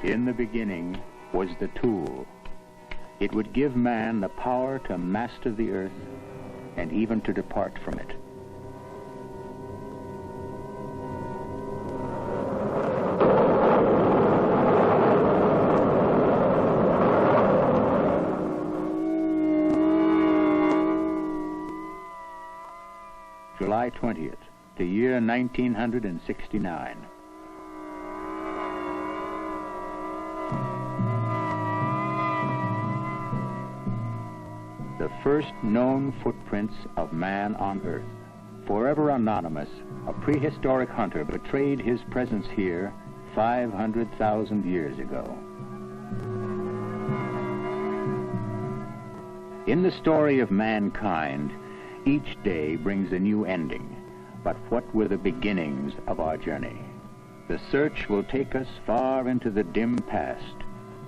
In the beginning was the tool. It would give man the power to master the earth and even to depart from it. July 20th, the year 1969. The first known footprints of man on Earth. Forever anonymous, a prehistoric hunter betrayed his presence here 500,000 years ago. In the story of mankind, each day brings a new ending. But what were the beginnings of our journey? The search will take us far into the dim past,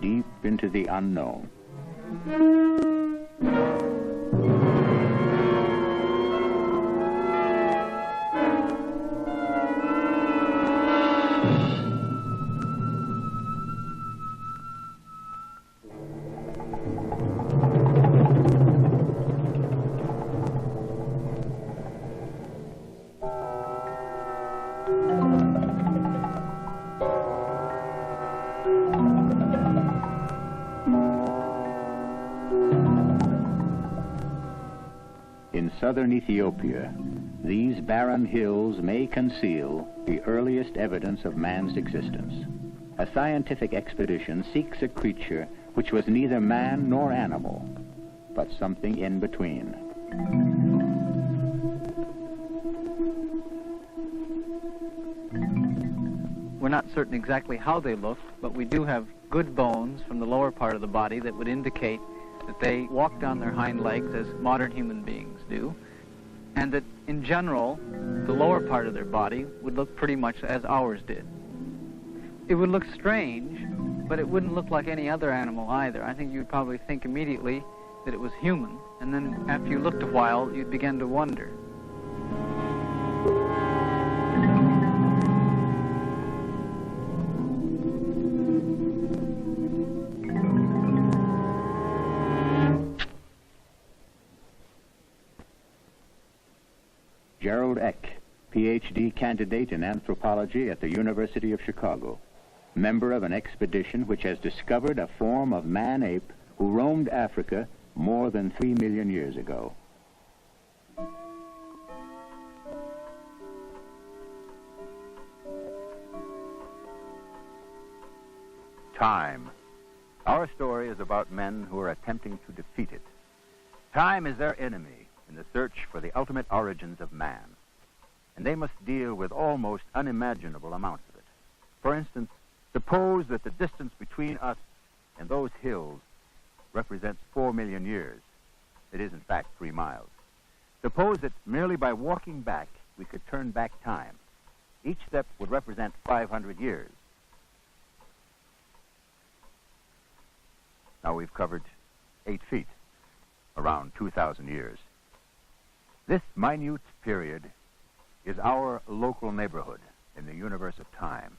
deep into the unknown. In southern Ethiopia, these barren hills may conceal the earliest evidence of man's existence. A scientific expedition seeks a creature which was neither man nor animal, but something in between. We're not certain exactly how they looked, but we do have good bones from the lower part of the body that would indicate that they walked on their hind legs as modern human beings do, and that in general, the lower part of their body would look pretty much as ours did. It would look strange, but it wouldn't look like any other animal either. I think you'd probably think immediately that it was human, and then after you looked a while, you'd begin to wonder. Gerald Eck, PhD candidate in anthropology at the University of Chicago, member of an expedition which has discovered a form of man-ape who roamed Africa more than 3 million years ago. Time. Our story is about men who are attempting to defeat it. Time is their enemy in the search for the ultimate origins of man, and they must deal with almost unimaginable amounts of it. For instance, suppose that the distance between us and those hills represents 4 million years. It is, in fact, 3 miles. Suppose that merely by walking back, we could turn back time. Each step would represent 500 years. Now we've covered 8 feet, around 2,000 years. This minute period is our local neighborhood in the universe of time.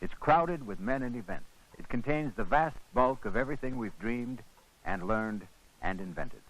It's crowded with men and events. It contains the vast bulk of everything we've dreamed and learned and invented.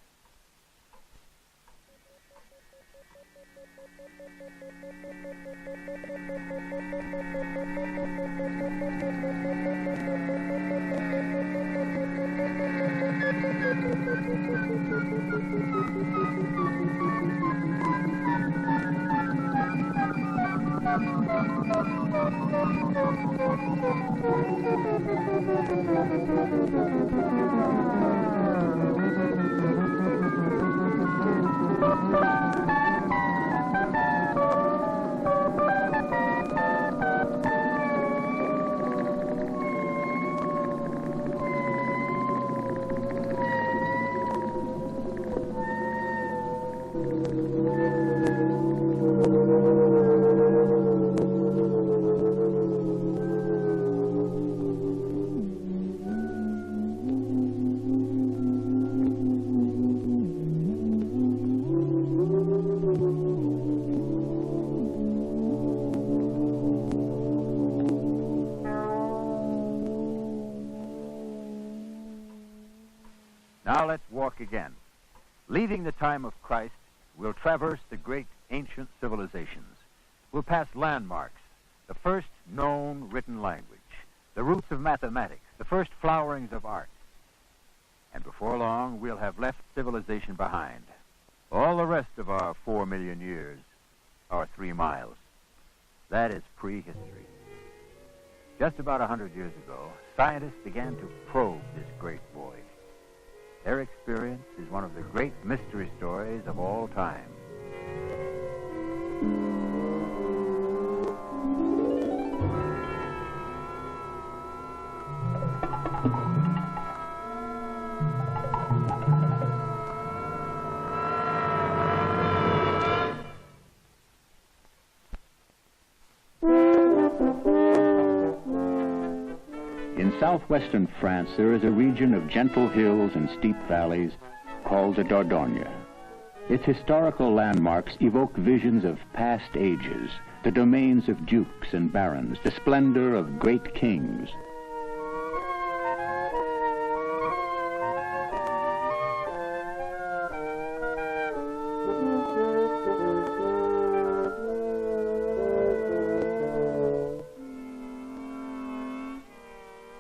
Now let's walk again. Leaving the time of Christ, we'll traverse the great ancient civilizations. We'll pass landmarks, the first known written language, the roots of mathematics, the first flowerings of art. And before long, we'll have left civilization behind. All the rest of our 4 million years are 3 miles. That is prehistory. Just about 100 years ago, scientists began to probe this great void. Their experience is one of the great mystery stories of all time. In southwestern France, there is a region of gentle hills and steep valleys called the Dordogne. Its historical landmarks evoke visions of past ages, the domains of dukes and barons, the splendor of great kings.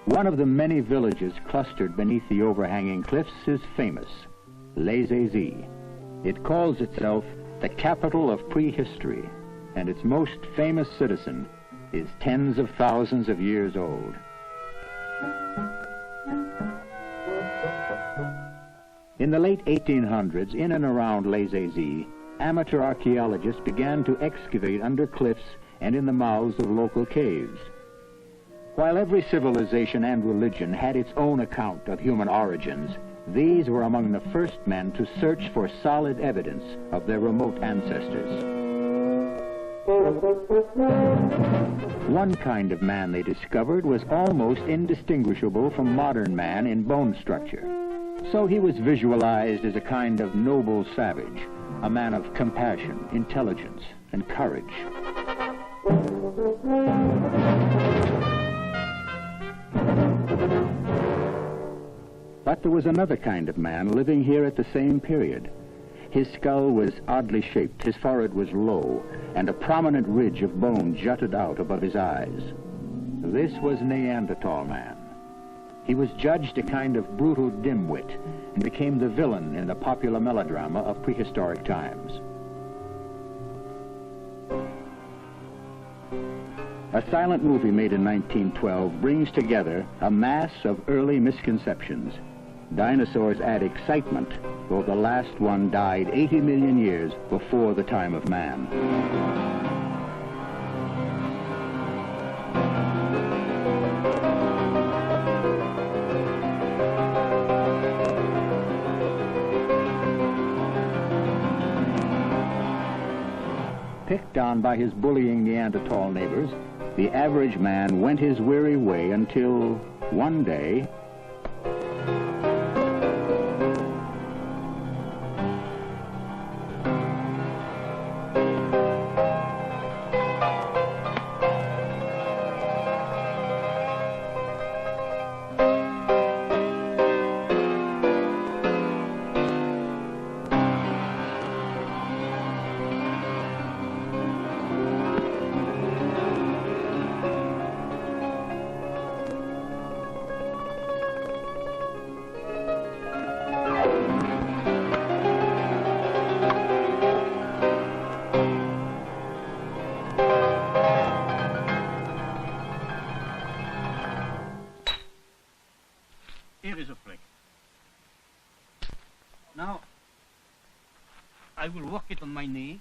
One of the many villages clustered beneath the overhanging cliffs is famous, Les Aisies. It calls itself the capital of prehistory, and its most famous citizen is tens of thousands of years old. In the late 1800s, in and around Les Aisies, amateur archaeologists began to excavate under cliffs and in the mouths of local caves. While every civilization and religion had its own account of human origins, these were among the first men to search for solid evidence of their remote ancestors. One kind of man they discovered was almost indistinguishable from modern man in bone structure. So he was visualized as a kind of noble savage, a man of compassion, intelligence, and courage. But there was another kind of man living here at the same period. His skull was oddly shaped, his forehead was low, and a prominent ridge of bone jutted out above his eyes. This was Neanderthal man. He was judged a kind of brutal dimwit and became the villain in the popular melodrama of prehistoric times. A silent movie made in 1912 brings together a mass of early misconceptions. Dinosaurs add excitement, though the last one died 80 million years before the time of man. Picked on by his bullying Neanderthal neighbors, the average man went his weary way until one day, Now, I will work it on my knee.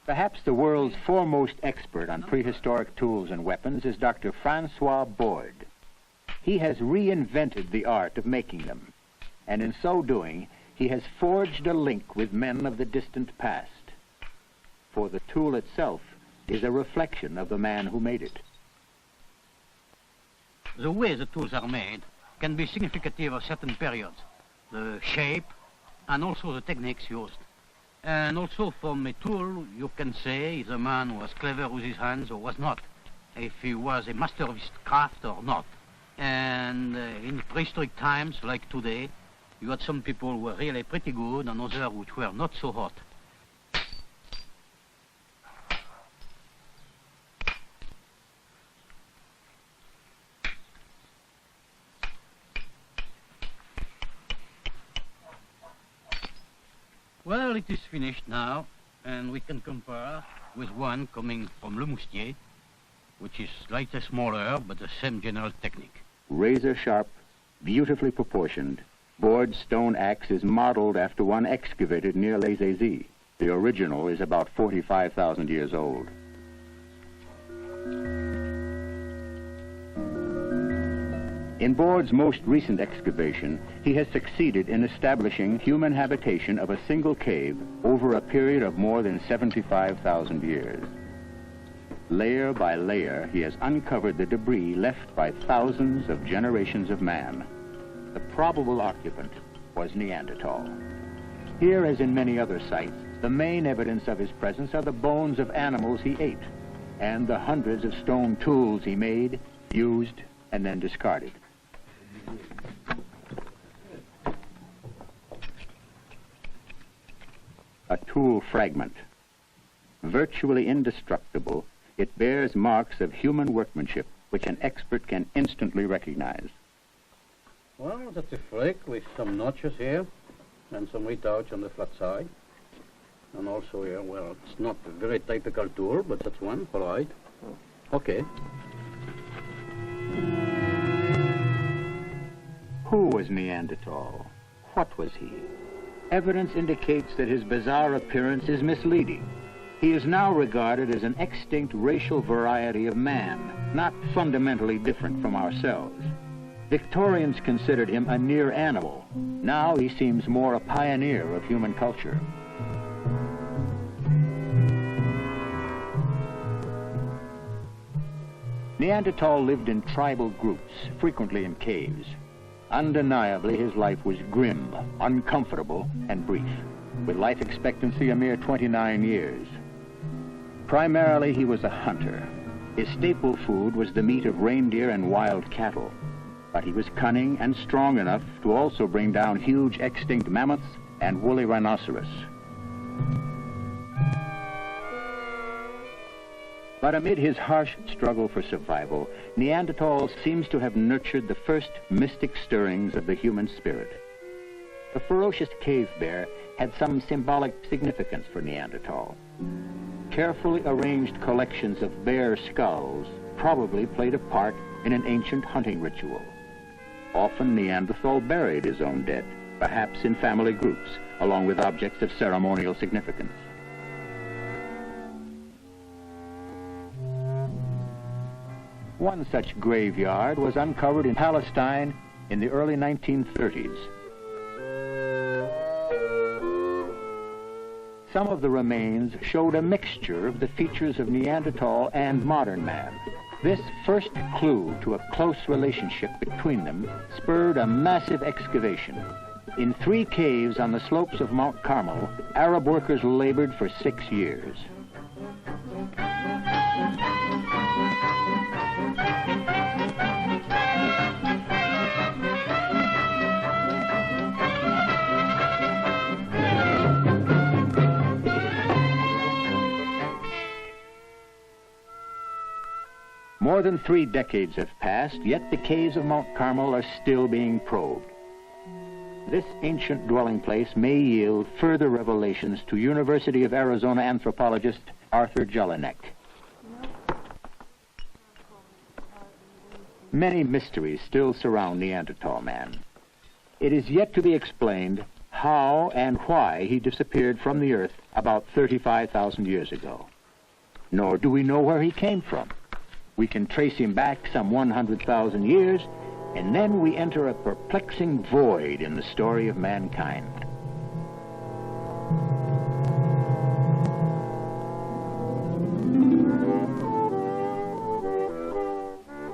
Perhaps the world's foremost expert on prehistoric tools and weapons is Dr. Francois Board. He has reinvented the art of making them, and in so doing, he has forged a link with men of the distant past. For the tool itself is a reflection of the man who made it. The way the tools are made can be significative of certain periods, the shape, and also the techniques used. And also from a tool, you can say if the man was clever with his hands or was not, if he was a master of his craft or not. And in prehistoric times, like today, You had some people who were really pretty good and others which were not so hot. Well, it is finished now, and we can compare with one coming from Le Moustier, which is slightly smaller, but the same general technique. Razor sharp, beautifully proportioned, bored stone axe is modeled after one excavated near Les Aisies. The original is about 45,000 years old. In Board's most recent excavation, he has succeeded in establishing human habitation of a single cave over a period of more than 75,000 years. Layer by layer, he has uncovered the debris left by thousands of generations of man. The probable occupant was Neanderthal. Here, as in many other sites, the main evidence of his presence are the bones of animals he ate and the hundreds of stone tools he made, used, and then discarded. A tool fragment. Virtually indestructible, it bears marks of human workmanship which an expert can instantly recognize. Well, that's a flake with some notches here and some retouch on the flat side. And also here, well, it's not a very typical tool, but that's one, all right. Okay. Who was Neanderthal? What was he? Evidence indicates that his bizarre appearance is misleading. He is now regarded as an extinct racial variety of man, not fundamentally different from ourselves. Victorians considered him a near animal. Now he seems more a pioneer of human culture. Neanderthal lived in tribal groups, frequently in caves. Undeniably, his life was grim, uncomfortable, and brief, with life expectancy a mere 29 years. Primarily, he was a hunter. His staple food was the meat of reindeer and wild cattle. But he was cunning and strong enough to also bring down huge extinct mammoths and woolly rhinoceros. But amid his harsh struggle for survival, Neanderthal seems to have nurtured the first mystic stirrings of the human spirit. The ferocious cave bear had some symbolic significance for Neanderthal. Carefully arranged collections of bear skulls probably played a part in an ancient hunting ritual. Often Neanderthal buried his own dead, perhaps in family groups, along with objects of ceremonial significance. One such graveyard was uncovered in Palestine in the early 1930s. Some of the remains showed a mixture of the features of Neanderthal and modern man. This first clue to a close relationship between them spurred a massive excavation. In 3 caves on the slopes of Mount Carmel, Arab workers labored for 6 years. More than 3 decades have passed, yet the caves of Mount Carmel are still being probed. This ancient dwelling place may yield further revelations to University of Arizona anthropologist Arthur Jelinek. Many mysteries still surround Neanderthal man. It is yet to be explained how and why he disappeared from the earth about 35,000 years ago. Nor do we know where he came from. We can trace him back some 100,000 years, and then we enter a perplexing void in the story of mankind.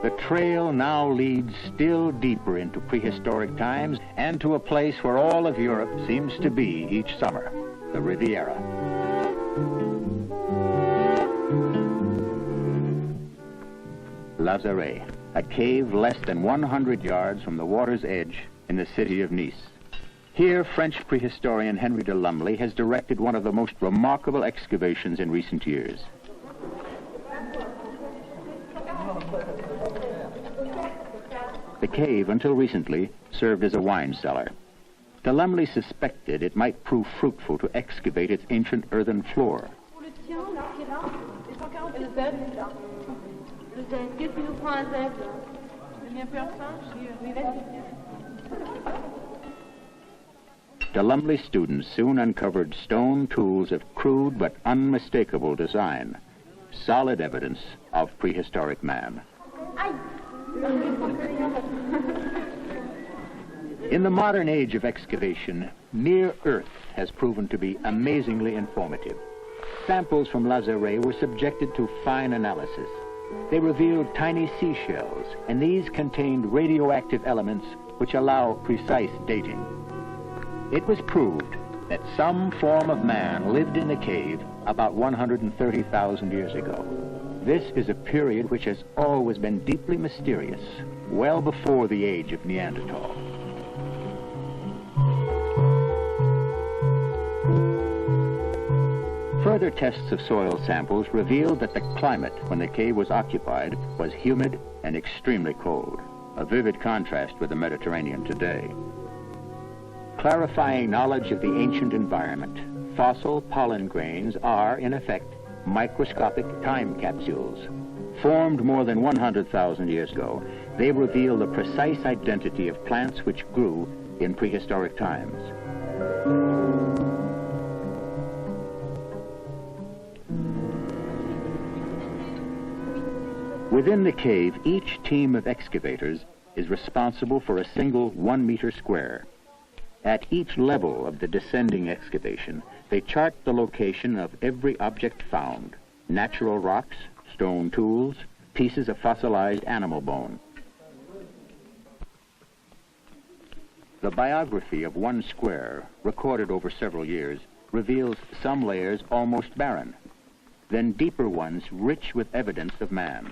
The trail now leads still deeper into prehistoric times and to a place where all of Europe seems to be each summer, the Riviera. Lazare, a cave less than 100 yards from the water's edge in the city of Nice. Here, French prehistorian Henry de Lumley has directed one of the most remarkable excavations in recent years. The cave, until recently, served as a wine cellar. De Lumley suspected it might prove fruitful to excavate its ancient earthen floor. De Lumley's students soon uncovered stone tools of crude but unmistakable design, solid evidence of prehistoric man. In the modern age of excavation, mere earth has proven to be amazingly informative. Samples from Lazare were subjected to fine analysis. They revealed tiny seashells, and these contained radioactive elements which allow precise dating. It was proved that some form of man lived in the cave about 130,000 years ago. This is a period which has always been deeply mysterious, well before the age of Neanderthal. Further tests of soil samples revealed that the climate when the cave was occupied was humid and extremely cold, a vivid contrast with the Mediterranean today. Clarifying knowledge of the ancient environment, fossil pollen grains are, in effect, microscopic time capsules. Formed more than 100,000 years ago, they reveal the precise identity of plants which grew in prehistoric times. Within the cave, each team of excavators is responsible for a single 1 meter square. At each level of the descending excavation, they chart the location of every object found: natural rocks, stone tools, pieces of fossilized animal bone. The biography of one square, recorded over several years, reveals some layers almost barren, then deeper ones rich with evidence of man.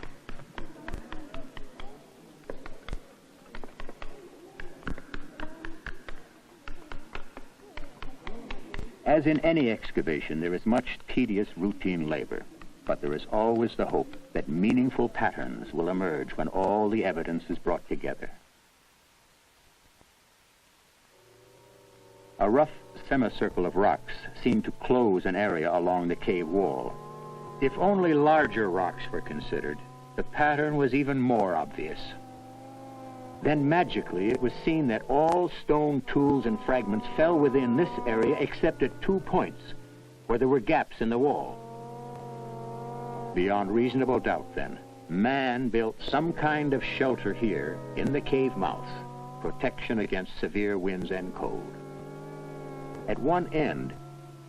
As in any excavation, there is much tedious routine labor, but there is always the hope that meaningful patterns will emerge when all the evidence is brought together. A rough semicircle of rocks seemed to close an area along the cave wall. If only larger rocks were considered, the pattern was even more obvious. Then magically it was seen that all stone tools and fragments fell within this area except at 2 points where there were gaps in the wall. Beyond reasonable doubt, then, man built some kind of shelter here in the cave mouth, protection against severe winds and cold. At one end,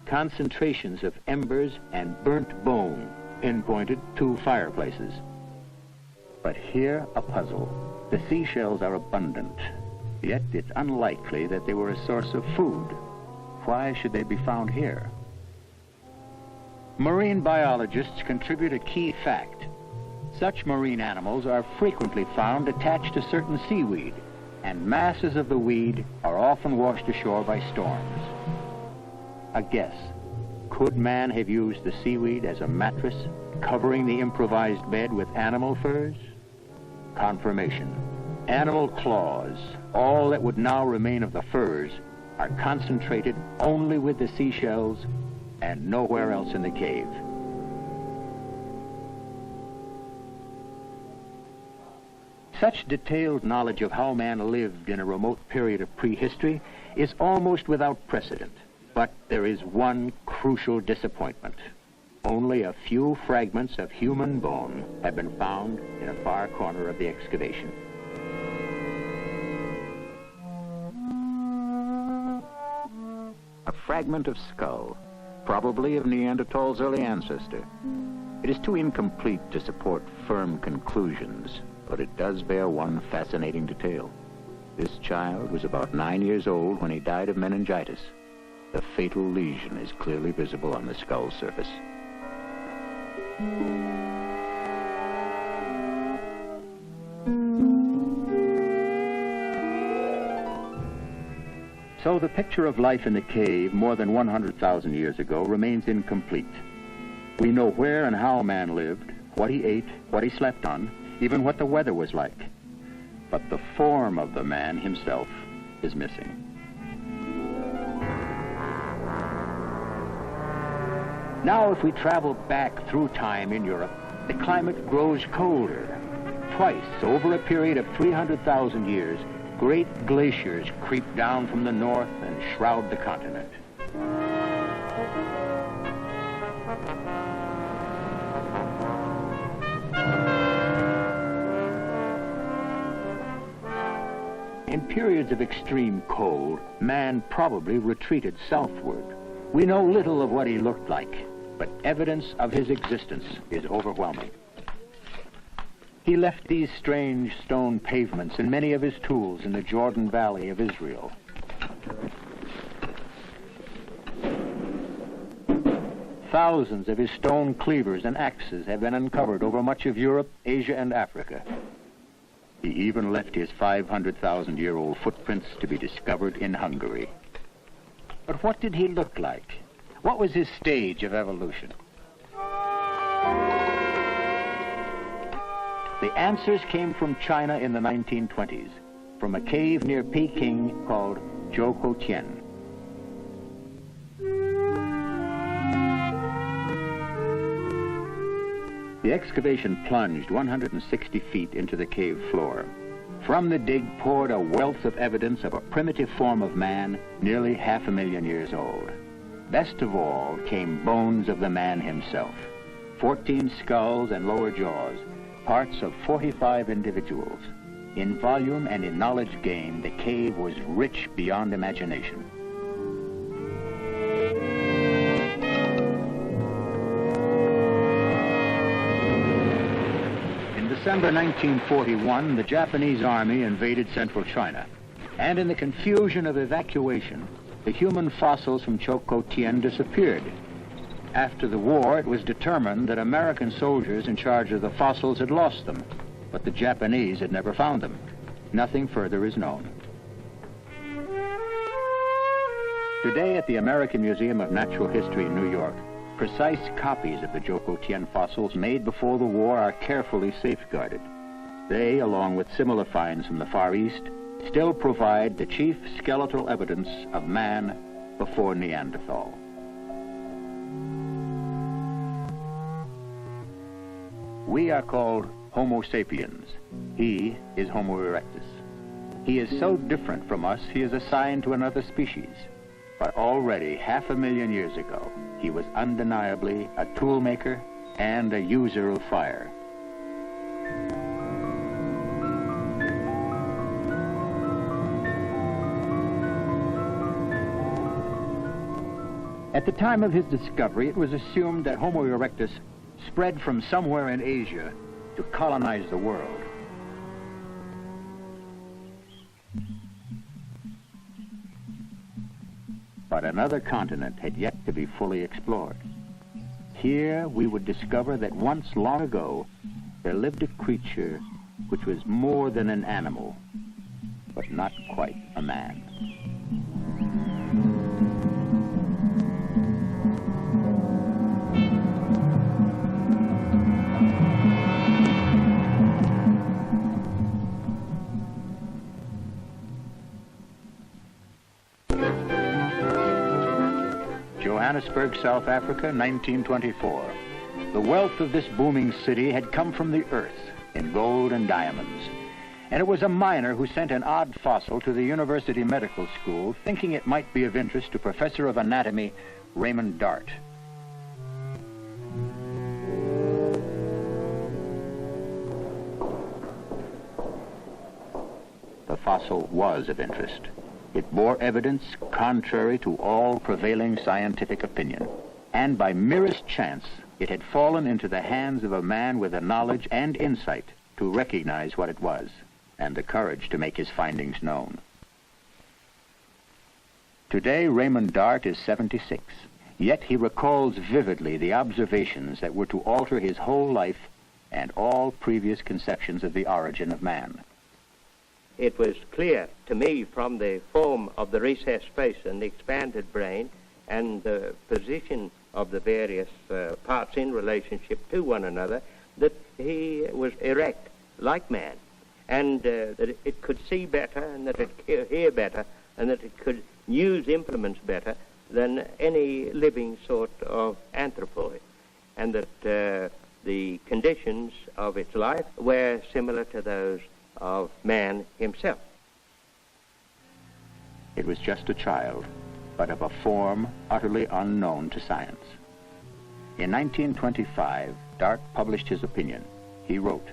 concentrations of embers and burnt bone pinpointed 2 fireplaces. But here a puzzle. The seashells are abundant, yet it's unlikely that they were a source of food. Why should they be found here? Marine biologists contribute a key fact. Such marine animals are frequently found attached to certain seaweed, and masses of the weed are often washed ashore by storms. A guess. Could man have used the seaweed as a mattress, covering the improvised bed with animal furs? Confirmation. Animal claws, all that would now remain of the furs, are concentrated only with the seashells and nowhere else in the cave. Such detailed knowledge of how man lived in a remote period of prehistory is almost without precedent. But there is one crucial disappointment. Only a few fragments of human bone have been found in a far corner of the excavation. A fragment of skull, probably of Neanderthal's early ancestor. It is too incomplete to support firm conclusions, but it does bear one fascinating detail. This child was about 9 years old when he died of meningitis. The fatal lesion is clearly visible on the skull surface. So the picture of life in the cave more than 100,000 years ago remains incomplete. We know where and how man lived, what he ate, what he slept on, even what the weather was like. But the form of the man himself is missing. Now, if we travel back through time in Europe, the climate grows colder. Twice, over a period of 300,000 years, great glaciers creep down from the north and shroud the continent. In periods of extreme cold, man probably retreated southward. We know little of what he looked like, but evidence of his existence is overwhelming. He left these strange stone pavements and many of his tools in the Jordan Valley of Israel. Thousands of his stone cleavers and axes have been uncovered over much of Europe, Asia, and Africa. He even left his 500,000-year-old footprints to be discovered in Hungary. But what did he look like? What was his stage of evolution? The answers came from China in the 1920s, from a cave near Peking called Zhoukoutian. The excavation plunged 160 feet into the cave floor. From the dig poured a wealth of evidence of a primitive form of man nearly 500,000 years old. Best of all came bones of the man himself, 14 skulls and lower jaws, parts of 45 individuals. In volume and in knowledge gained, the cave was rich beyond imagination. In December 1941, the Japanese army invaded central China, and in the confusion of evacuation, the human fossils from Zhoukoutian disappeared. After the war, it was determined that American soldiers in charge of the fossils had lost them, but the Japanese had never found them. Nothing further is known. Today at the American Museum of Natural History in New York, precise copies of the Zhoukoutian fossils made before the war are carefully safeguarded. They, along with similar finds from the Far East, still provide the chief skeletal evidence of man before Neanderthal. We are called Homo sapiens. He is Homo erectus. He is so different from us, he is assigned to another species. But already 500,000 years ago, he was undeniably a tool maker and a user of fire. At the time of his discovery, it was assumed that Homo erectus spread from somewhere in Asia to colonize the world. But another continent had yet to be fully explored. Here we would discover that once long ago there lived a creature which was more than an animal, but not quite a man. Johannesburg, South Africa, 1924. The wealth of this booming city had come from the earth in gold and diamonds. And it was a miner who sent an odd fossil to the University Medical School, thinking it might be of interest to Professor of Anatomy Raymond Dart. The fossil was of interest. It bore evidence contrary to all prevailing scientific opinion. And by merest chance, it had fallen into the hands of a man with the knowledge and insight to recognize what it was, and the courage to make his findings known. Today, Raymond Dart is 76, yet he recalls vividly the observations that were to alter his whole life and all previous conceptions of the origin of man. It was clear to me from the form of the recessed face and the expanded brain and the position of the various parts in relationship to one another that he was erect, like man, and that it could see better and that it could hear better and that it could use implements better than any living sort of anthropoid, and that the conditions of its life were similar to those of man himself. It was just a child, but of a form utterly unknown to science. In 1925, Dart published his opinion. He wrote,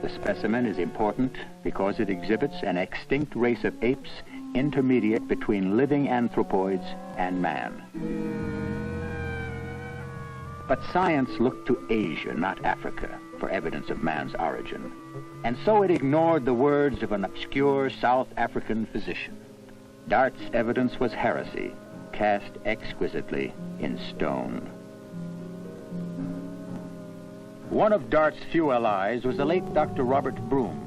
"The specimen is important because it exhibits an extinct race of apes intermediate between living anthropoids and man." But science looked to Asia, not Africa, for evidence of man's origin. And so it ignored the words of an obscure South African physician. Dart's evidence was heresy, cast exquisitely in stone. One of Dart's few allies was the late Dr. Robert Broom.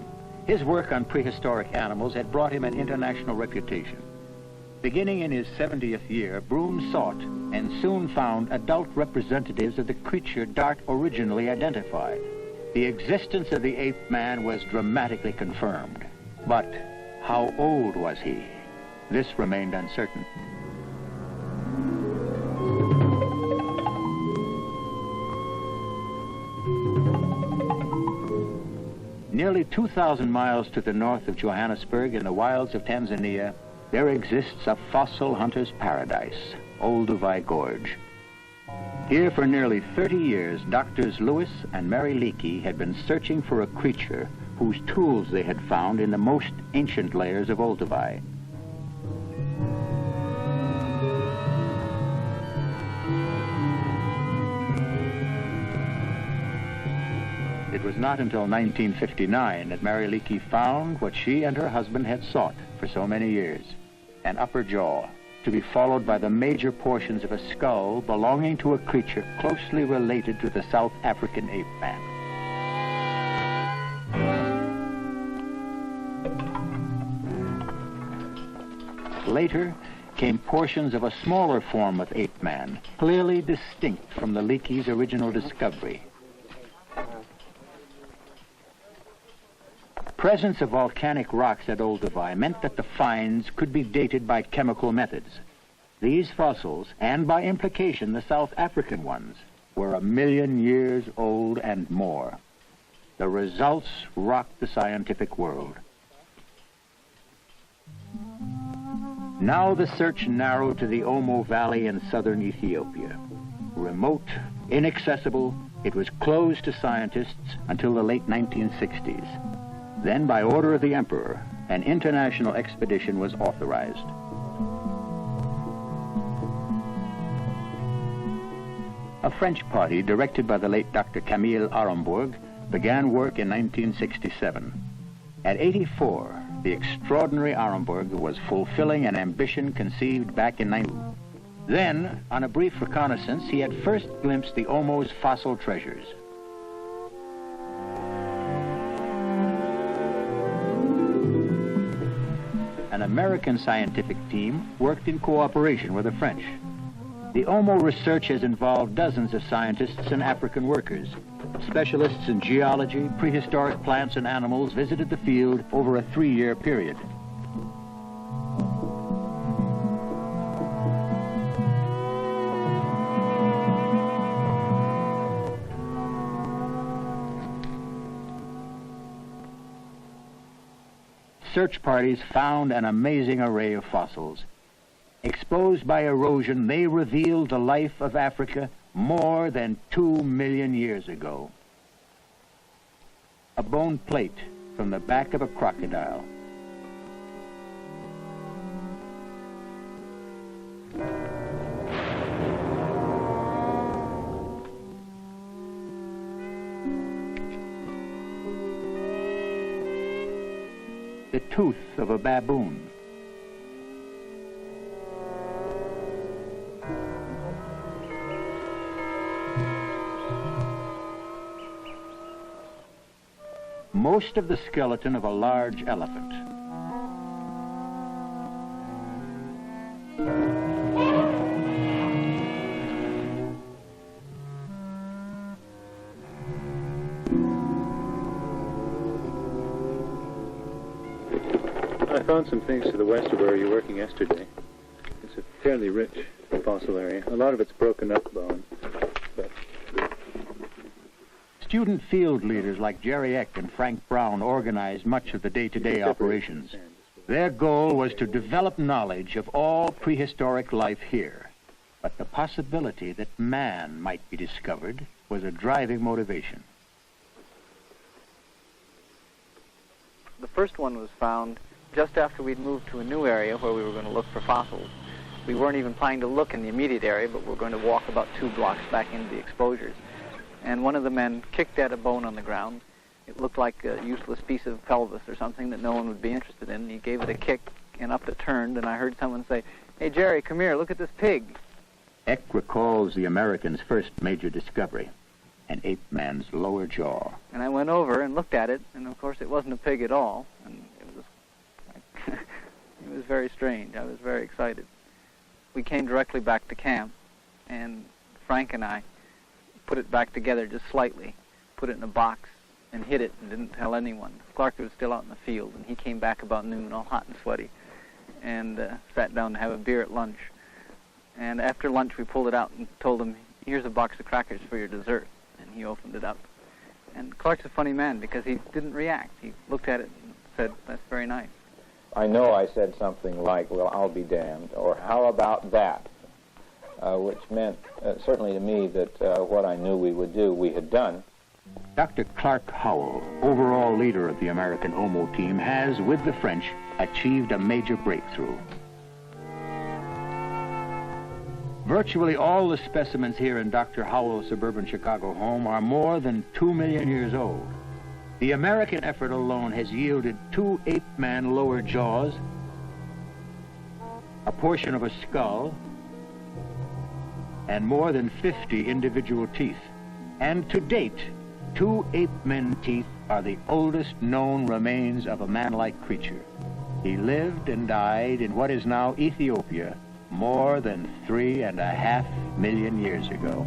His work on prehistoric animals had brought him an international reputation. Beginning in his 70th year, Broom sought and soon found adult representatives of the creature Dart originally identified. The existence of the ape man was dramatically confirmed. But how old was he? This remained uncertain. Nearly 2,000 miles to the north of Johannesburg in the wilds of Tanzania, there exists a fossil hunter's paradise, Olduvai Gorge. Here for nearly 30 years, Doctors Lewis and Mary Leakey had been searching for a creature whose tools they had found in the most ancient layers of Olduvai. It was not until 1959 that Mary Leakey found what she and her husband had sought for so many years, an upper jaw, to be followed by the major portions of a skull belonging to a creature closely related to the South African ape man. Later came portions of a smaller form of ape man, clearly distinct from the Leakey's original discovery. Presence of volcanic rocks at Olduvai meant that the finds could be dated by chemical methods. These fossils, and by implication the South African ones, were 1 million years old and more. The results rocked the scientific world. Now the search narrowed to the Omo Valley in southern Ethiopia. Remote, inaccessible, it was closed to scientists until the late 1960s. Then, by order of the Emperor, an international expedition was authorized. A French party, directed by the late Dr. Camille Arenbourg, began work in 1967. At 84, the extraordinary Arenbourg was fulfilling an ambition conceived back in 19... Then, on a brief reconnaissance, he had first glimpsed the Omo's fossil treasures. An American scientific team worked in cooperation with the French. The Omo research has involved dozens of scientists and African workers. Specialists in geology, prehistoric plants and animals visited the field over a 3-year period. Search parties found an amazing array of fossils. Exposed by erosion, they revealed the life of Africa more than 2 million years ago. A bone plate from the back of a crocodile. The tooth of a baboon. Most of the skeleton of a large elephant. found some things to the west of where you were working yesterday. It's a fairly rich fossil area. A lot of it's broken up bone. But Student field leaders like Jerry Eck and Frank Brown organized much of the day-to-day operations. Their goal was to develop knowledge of all prehistoric life here. But the possibility that man might be discovered was a driving motivation. The first one was found just after we'd moved to a new area where we were going to look for fossils. We weren't even planning to look in the immediate area, but we were going to walk about 2 blocks back into the exposures. And one of the men kicked at a bone on the ground. It looked like a useless piece of pelvis or something that no one would be interested in. He gave it a kick, and up it turned, and I heard someone say, "Hey, Jerry, come here, look at this pig." Eck recalls the Americans' first major discovery, an ape man's lower jaw. And I went over and looked at it, and of course it wasn't a pig at all. And it was, it was very strange. I was very excited. We came directly back to camp, and Frank and I put it back together just slightly, put it in a box, and hid it and didn't tell anyone. Clark was still out in the field, and he came back about noon all hot and sweaty, and sat down to have a beer at lunch. And after lunch we pulled it out and told him, "Here's a box of crackers for your dessert." And he opened it up. And Clark's a funny man because he didn't react. He looked at it and said, "That's very nice." I know I said something like, "Well, I'll be damned," or "How about that?" Which meant, certainly to me, that what I knew we would do, we had done. Dr. Clark Howell, overall leader of the American Omo team, has, with the French, achieved a major breakthrough. Virtually all the specimens here in Dr. Howell's suburban Chicago home are more than 2 million years old. The American effort alone has yielded 2 ape-man lower jaws, a portion of a skull, and more than 50 individual teeth. And to date, 2 ape-men teeth are the oldest known remains of a man-like creature. He lived and died in what is now Ethiopia more than 3.5 million years ago.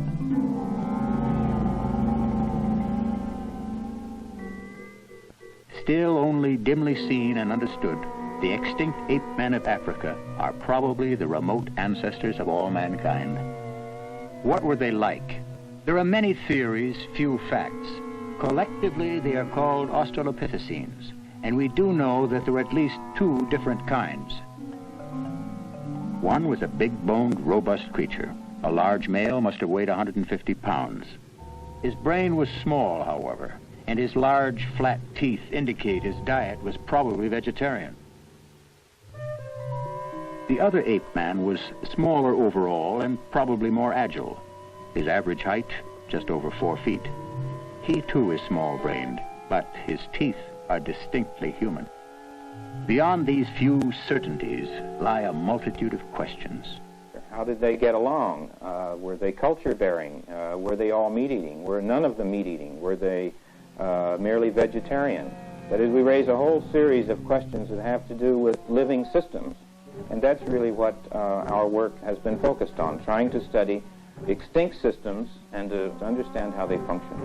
Still only dimly seen and understood, the extinct ape-men of Africa are probably the remote ancestors of all mankind. What were they like? There are many theories, few facts. Collectively, they are called australopithecines, and we do know that there are at least 2 different kinds. One was a big-boned, robust creature. A large male must have weighed 150 pounds. His brain was small, however, and his large, flat teeth indicate his diet was probably vegetarian. The other ape-man was smaller overall and probably more agile. His average height, just over 4 feet. He too is small-brained, but his teeth are distinctly human. Beyond these few certainties lie a multitude of questions. How did they get along? Were they culture-bearing? Were they all meat-eating? Were none of them meat-eating? Were they merely vegetarian? That is, we raise a whole series of questions that have to do with living systems. And that's really what our work has been focused on, trying to study extinct systems and to understand how they function.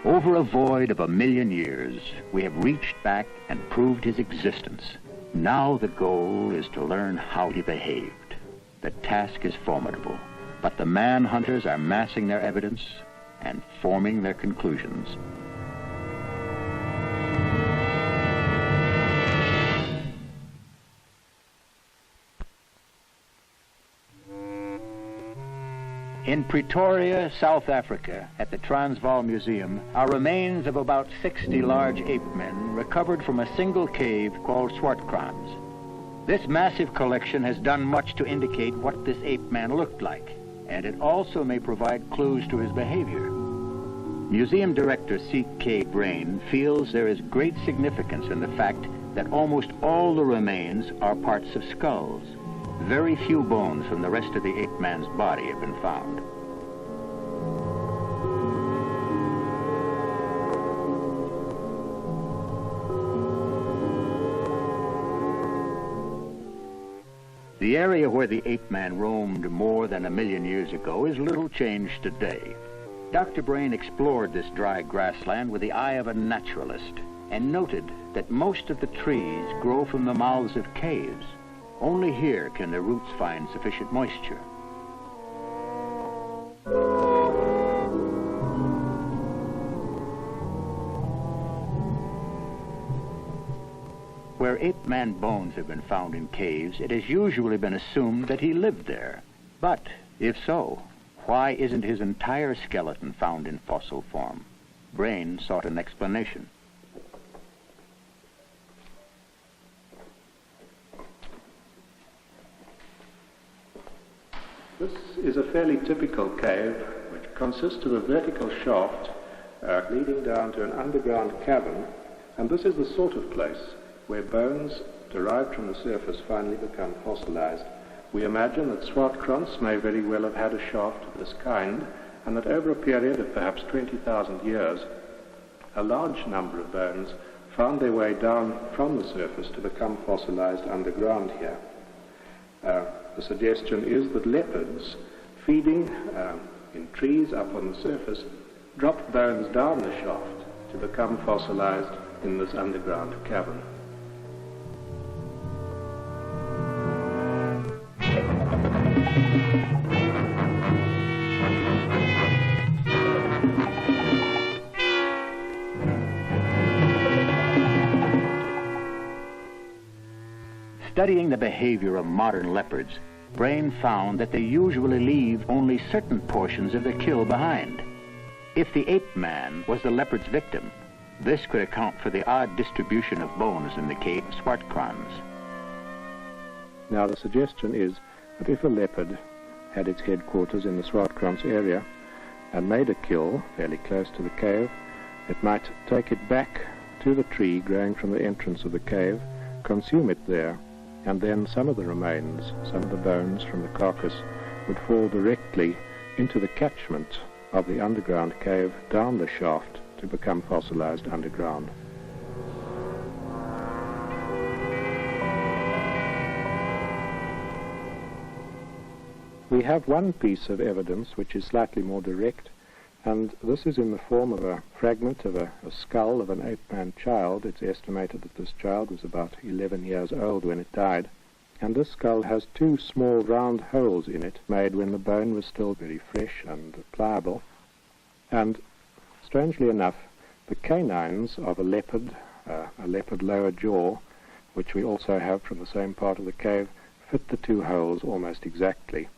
Over a void of 1 million years, we have reached back and proved his existence. Now the goal is to learn how he behaved. The task is formidable, but the man-hunters are massing their evidence and forming their conclusions. In Pretoria, South Africa, at the Transvaal Museum, are remains of about 60 large ape-men recovered from a single cave called Swartkrans. This massive collection has done much to indicate what this ape-man looked like, and it also may provide clues to his behavior. Museum director C.K. Brain feels there is great significance in the fact that almost all the remains are parts of skulls. Very few bones from the rest of the ape-man's body have been found. The area where the ape-man roamed more than 1 million years ago is little changed today. Dr. Brain explored this dry grassland with the eye of a naturalist and noted that most of the trees grow from the mouths of caves. Only here can the roots find sufficient moisture. Where ape-man bones have been found in caves, it has usually been assumed that he lived there. But if so, why isn't his entire skeleton found in fossil form? Brain sought an explanation. This is a fairly typical cave which consists of a vertical shaft leading down to an underground cavern, and this is the sort of place where bones derived from the surface finally become fossilized. We imagine that Swartkrans may very well have had a shaft of this kind, and that over a period of perhaps 20,000 years, a large number of bones found their way down from the surface to become fossilized underground here. The suggestion is that leopards, feeding in trees up on the surface, dropped bones down the shaft to become fossilized in this underground cavern. Studying the behavior of modern leopards, Brain found that they usually leave only certain portions of the kill behind. If the ape-man was the leopard's victim, this could account for the odd distribution of bones in the cave of Swartkrans. Now the suggestion is that if a leopard had its headquarters in the Swartkrans area and made a kill fairly close to the cave, it might take it back to the tree growing from the entrance of the cave, consume it there, and then some of the remains, some of the bones from the carcass, would fall directly into the catchment of the underground cave down the shaft to become fossilized underground. We have one piece of evidence which is slightly more direct, and this is in the form of a fragment of a skull of an ape-man child. It's estimated that this child was about 11 years old when it died, and this skull has two small round holes in it, made when the bone was still very fresh and pliable. And strangely enough, the canines of a leopard lower jaw, which we also have from the same part of the cave, fit the two holes almost exactly.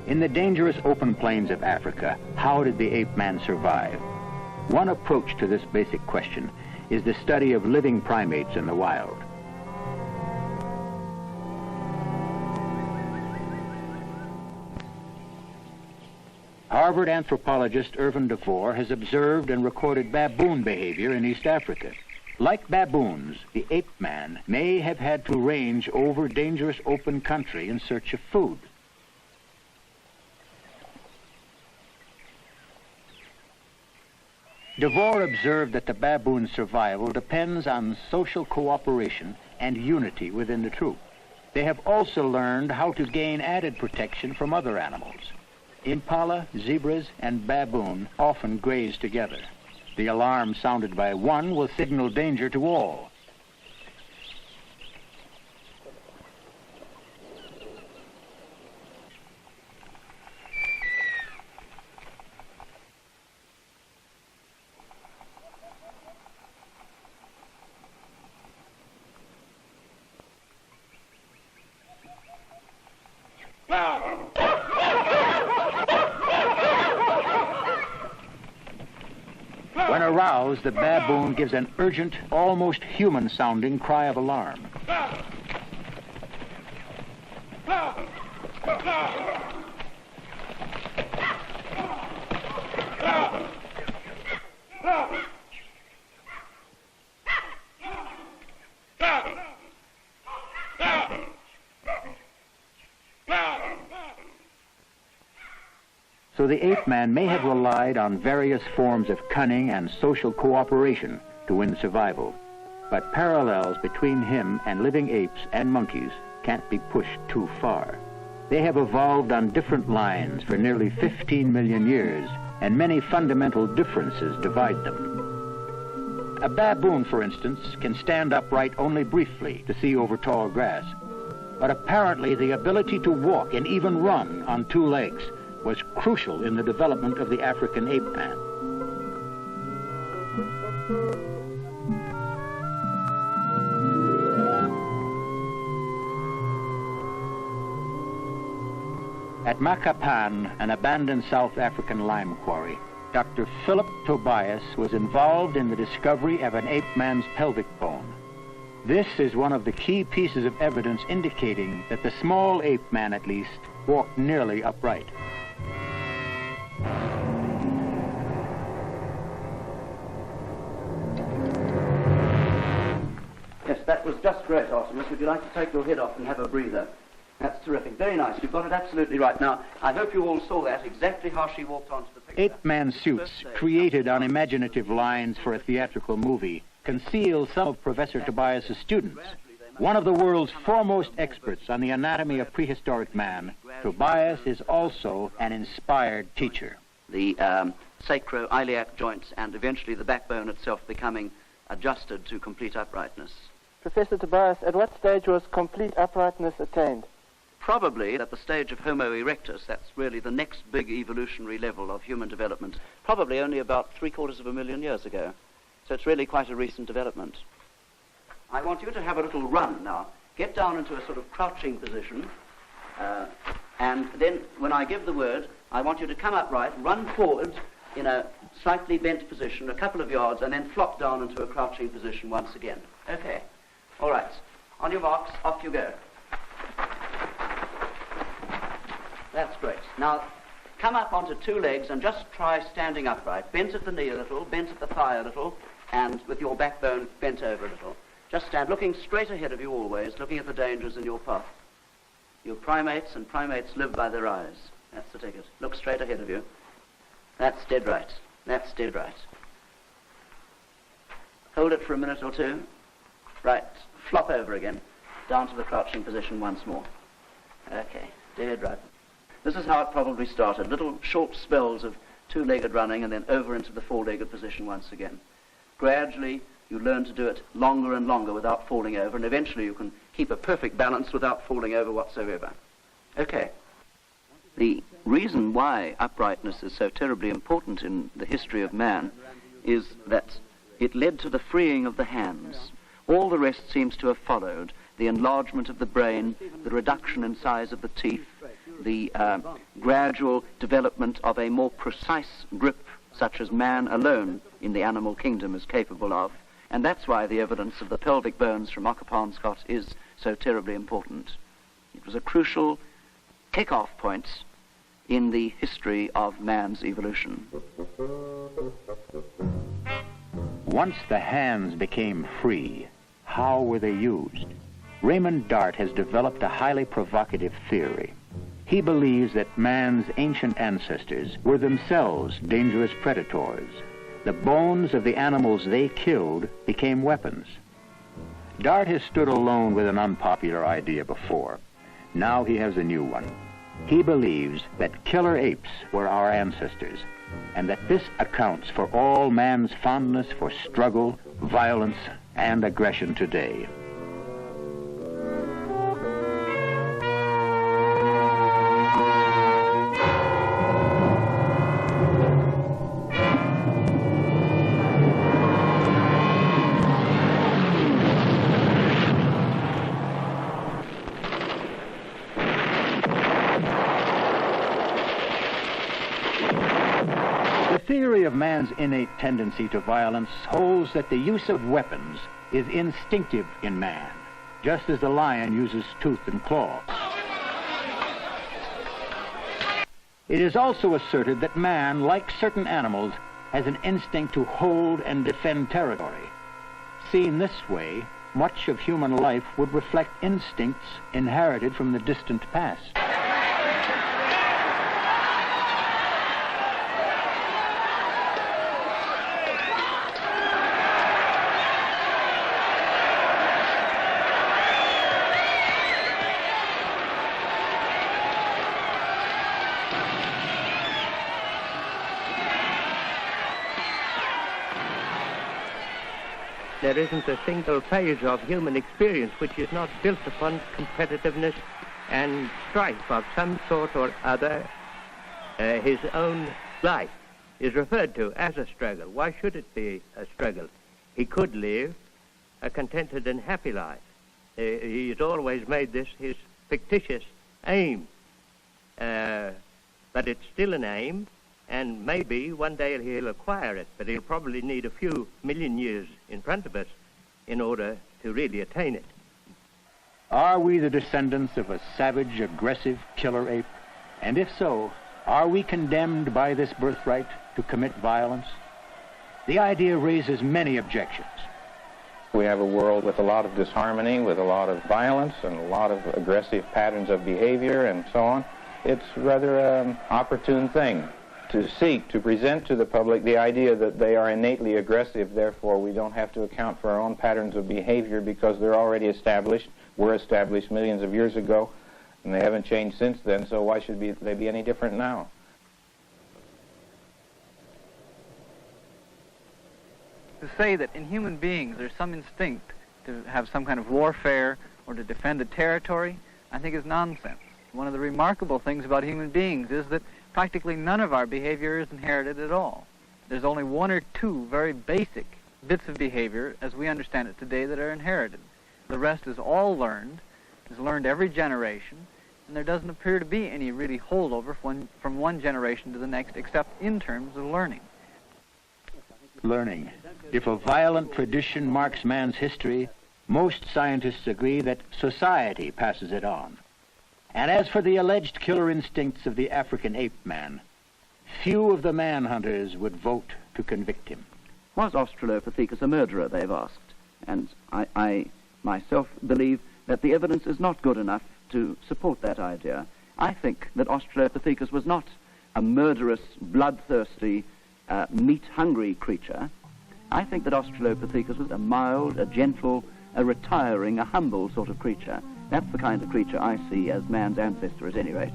In the dangerous open plains of Africa, how did the ape-man survive? One approach to this basic question is the study of living primates in the wild. Harvard anthropologist Irvin DeVore has observed and recorded baboon behavior in East Africa. Like baboons, the ape-man may have had to range over dangerous open country in search of food. DeVore observed that the baboon's survival depends on social cooperation and unity within the troop. They have also learned how to gain added protection from other animals. Impala, zebras, and baboon often graze together. The alarm sounded by one will signal danger to all. When aroused, the baboon gives an urgent, almost human-sounding cry of alarm. So the ape-man may have relied on various forms of cunning and social cooperation to win survival. but parallels between him and living apes and monkeys can't be pushed too far. They have evolved on different lines for nearly 15 million years, and many fundamental differences divide them. A baboon, for instance, can stand upright only briefly to see over tall grass, but apparently the ability to walk and even run on two legs was crucial in the development of the African ape man. At Makapan, an abandoned South African lime quarry, Dr. Phillip Tobias was involved in the discovery of an ape man's pelvic bone. This is one of the key pieces of evidence indicating that the small ape man, at least, walked nearly upright. Yes, that was just great, Artemis. Would you like to take your head off and have a breather? That's terrific. Very nice. You've got it absolutely right. Now, I hope you all saw that, exactly how she walked onto the picture. Ape-man suits, created on imaginative lines for a theatrical movie, conceal some of Professor Tobias' students. One of the world's foremost experts on the anatomy of prehistoric man, Tobias is also an inspired teacher. The sacroiliac joints and eventually the backbone itself becoming adjusted to complete uprightness. Professor Tobias, at what stage was complete uprightness attained? Probably at the stage of Homo erectus. That's really the next big evolutionary level of human development. Probably only about 750,000 years ago. So it's really quite a recent development. I want you to have a little run now. Get down into a sort of crouching position. And then when I give the word, I want you to come upright, run forward in a slightly bent position, a couple of yards, and then flop down into a crouching position once again. Okay. All right. On your marks, off you go. That's great. Now, come up onto two legs and just try standing upright. Bent at the knee a little, bent at the thigh a little, and with your backbone bent over a little. Just stand looking straight ahead of you always, looking at the dangers in your path. You're primates, and primates live by their eyes. That's the ticket. Look straight ahead of you. That's dead right. That's dead right. Hold it for a minute or two. Right. Flop over again. Down to the crouching position once more. Okay. Dead right. This is how it probably started. Little short spells of two-legged running and then over into the four-legged position once again. Gradually, you learn to do it longer and longer without falling over, and eventually you can keep a perfect balance without falling over whatsoever. Okay. The reason why uprightness is so terribly important in the history of man is that it led to the freeing of the hands. All the rest seems to have followed. The enlargement of the brain, the reduction in size of the teeth, the gradual development of a more precise grip such as man alone in the animal kingdom is capable of. And that's why the evidence of the pelvic bones from Okapanscot is so terribly important. It was a crucial kick-off point in the history of man's evolution. Once the hands became free, how were they used? Raymond Dart has developed a highly provocative theory. He believes that man's ancient ancestors were themselves dangerous predators. The bones of the animals they killed became weapons. Dart has stood alone with an unpopular idea before. Now he has a new one. He believes that killer apes were our ancestors, and that this accounts for all man's fondness for struggle, violence, and aggression today. The theory of man's innate tendency to violence holds that the use of weapons is instinctive in man, just as the lion uses tooth and claw. It is also asserted that man, like certain animals, has an instinct to hold and defend territory. Seen this way, much of human life would reflect instincts inherited from the distant past. there isn't a single phase of human experience which is not built upon competitiveness and strife of some sort or other. His own life is referred to as a struggle. Why should it be a struggle? He could live a contented and happy life. He's always made this his fictitious aim. But it's still an aim, and maybe one day he'll acquire it, but he'll probably need a few million years in front of us in order to really attain it. Are we the descendants of a savage, aggressive killer ape? And if so, are we condemned by this birthright to commit violence? The idea raises many objections. We have a world with a lot of disharmony, with a lot of violence and a lot of aggressive patterns of behavior and so on. It's rather an opportune thing to seek to present to the public the idea that they are innately aggressive, therefore we don't have to account for our own patterns of behavior because they're already established, were established millions of years ago, and they haven't changed since then, so why should they be any different now? To say that in human beings there's some instinct to have some kind of warfare or to defend a territory, I think is nonsense. One of the remarkable things about human beings is that practically none of our behavior is inherited at all. There's only one or two very basic bits of behavior, as we understand it today, that are inherited. The rest is all learned, is learned every generation, and there doesn't appear to be any really holdover from one generation to the next, except in terms of learning. Learning. If a violent tradition marks man's history, most scientists agree that society passes it on. And as for the alleged killer instincts of the African ape man, few of the man-hunters would vote to convict him. Was Australopithecus a murderer, they've asked. And I myself believe that the evidence is not good enough to support that idea. I think that Australopithecus was not a murderous, bloodthirsty, meat-hungry creature. I think that Australopithecus was a mild, a gentle, a retiring, a humble sort of creature. That's the kind of creature I see as man's ancestor, at any rate.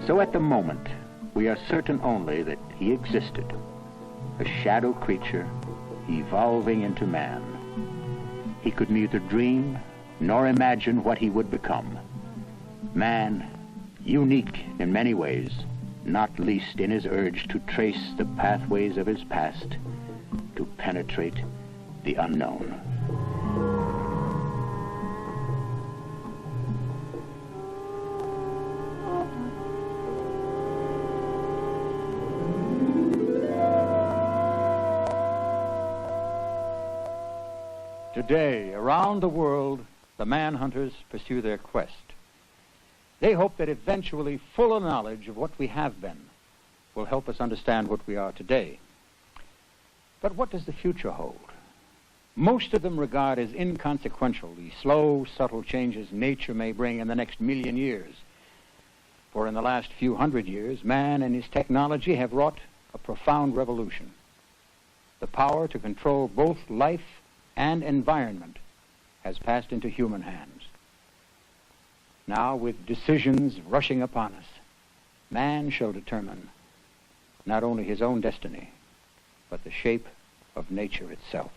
So at the moment, we are certain only that he existed, a shadow creature evolving into man. He could neither dream nor imagine what he would become. Man, unique in many ways, not least in his urge to trace the pathways of his past, to penetrate the unknown. Today, around the world, the man-hunters pursue their quest. They hope that eventually fuller knowledge of what we have been will help us understand what we are today. But what does the future hold? Most of them regard as inconsequential the slow, subtle changes nature may bring in the next million years. For in the last few hundred years, man and his technology have wrought a profound revolution. The power to control both life and environment has passed into human hands. Now, with decisions rushing upon us, man shall determine not only his own destiny, but the shape of nature itself.